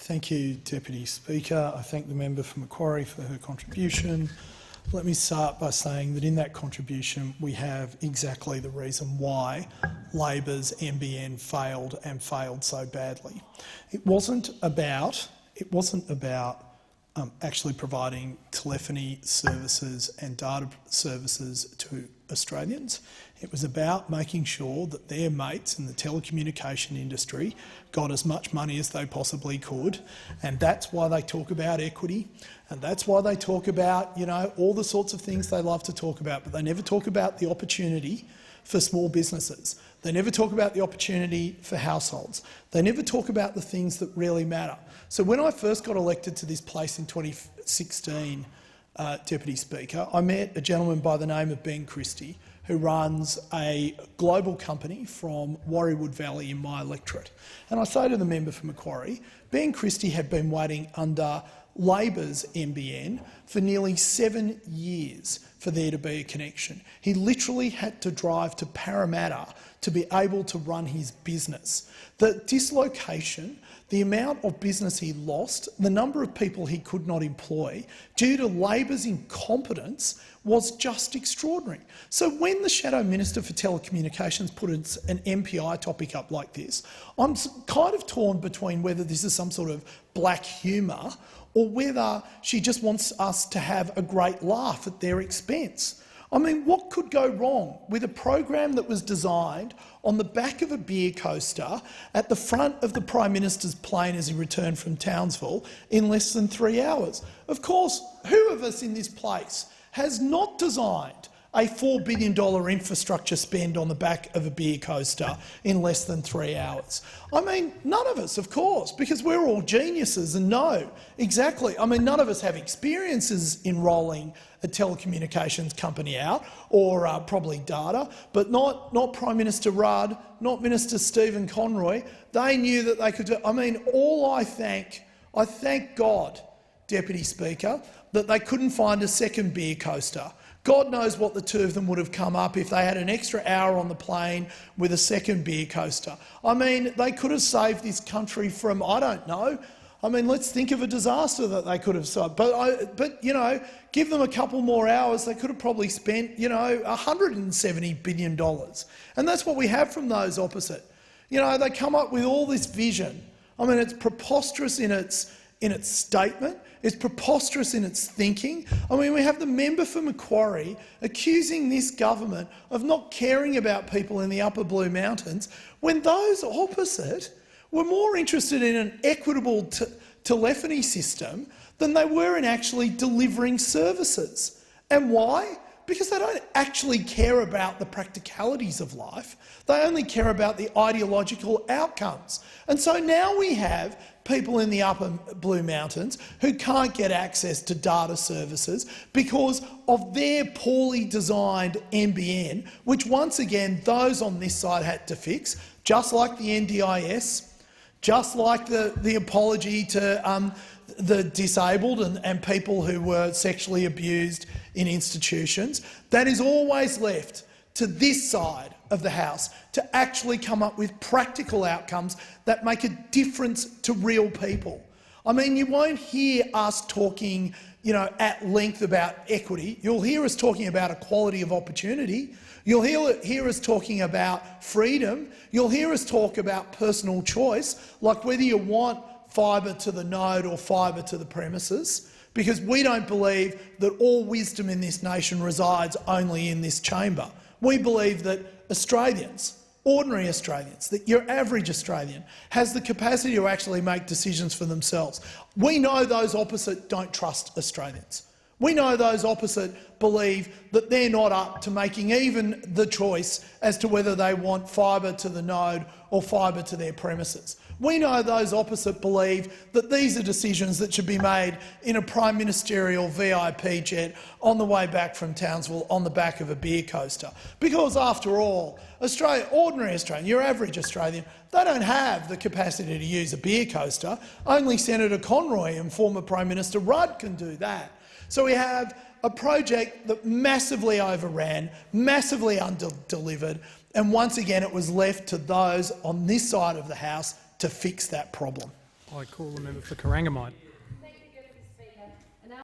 Thank you, Deputy Speaker. I thank the member for Macquarie for her contribution. Let me start by saying that in that contribution we have exactly the reason why Labor's NBN failed and failed so badly. It wasn't about actually providing telephony services and data services to Australians. It was about making sure that their mates in the telecommunication industry got as much money as they possibly could, and that's why they talk about equity, and that's why they talk about, all the sorts of things they love to talk about, but they never talk about the opportunity for small businesses. They never talk about the opportunity for households. They never talk about the things that really matter. So when I first got elected to this place in 2016, Deputy Speaker, I met a gentleman by the name of Ben Christie, who runs a global company from Warriewood Valley in my electorate. And I say to the member for Macquarie, Ben Christie had been waiting under Labor's NBN for nearly 7 years for there to be a connection. He literally had to drive to Parramatta to be able to run his business. The dislocation, the amount of business he lost, the number of people he could not employ due to Labor's incompetence was just extraordinary. So when the Shadow Minister for Telecommunications put an MPI topic up like this, I'm kind of torn between whether this is some sort of black humour or whether she just wants us to have a great laugh at their expense. I mean, what could go wrong with a program that was designed on the back of a beer coaster at the front of the Prime Minister's plane as he returned from Townsville in less than 3 hours? Of course, who of us in this place has not designed a $4 billion infrastructure spend on the back of a beer coaster in less than 3 hours? I mean, none of us, of course, because we're all geniuses and know exactly. I mean, none of us have experiences in rolling a telecommunications company out, or probably data, but not Prime Minister Rudd, not Minister Stephen Conroy. They knew that they could do. I mean, I thank God, Deputy Speaker, that they couldn't find a second beer coaster. God knows what the two of them would have come up if they had an extra hour on the plane with a second beer coaster. I mean, they could have saved this country from, I don't know, I mean, let's think of a disaster that they could have solved. But give them a couple more hours, they could have probably spent, $170 billion. And that's what we have from those opposite. They come up with all this vision. I mean, it's preposterous in its statement. It's preposterous in its thinking. I mean, we have the member for Macquarie accusing this government of not caring about people in the upper Blue Mountains when those opposite were more interested in an equitable telephony system than they were in actually delivering services. And why? Because they don't actually care about the practicalities of life. They only care about the ideological outcomes. And so now we have people in the upper Blue Mountains who can't get access to data services because of their poorly designed NBN, which once again those on this side had to fix, just like the NDIS, just like the apology to the disabled and people who were sexually abused in institutions. That is always left to this side of the House to actually come up with practical outcomes that make a difference to real people. I mean, you won't hear us talking, at length about equity. You'll hear us talking about equality of opportunity. You'll hear us talking about freedom. You'll hear us talk about personal choice, like whether you want fibre to the node or fibre to the premises, because we don't believe that all wisdom in this nation resides only in this chamber. We believe that Australians, ordinary Australians, that your average Australian has the capacity to actually make decisions for themselves. We know those opposite don't trust Australians. We know those opposite believe that they're not up to making even the choice as to whether they want fibre to the node or fibre to their premises. We know those opposite believe that these are decisions that should be made in a prime ministerial VIP jet on the way back from Townsville on the back of a beer coaster. Because after all, ordinary Australian, your average Australian, they don't have the capacity to use a beer coaster. Only Senator Conroy and former Prime Minister Rudd can do that. So we have a project that massively overran, massively under-delivered, and once again it was left to those on this side of the House to fix that problem. I call the member for Corangamite.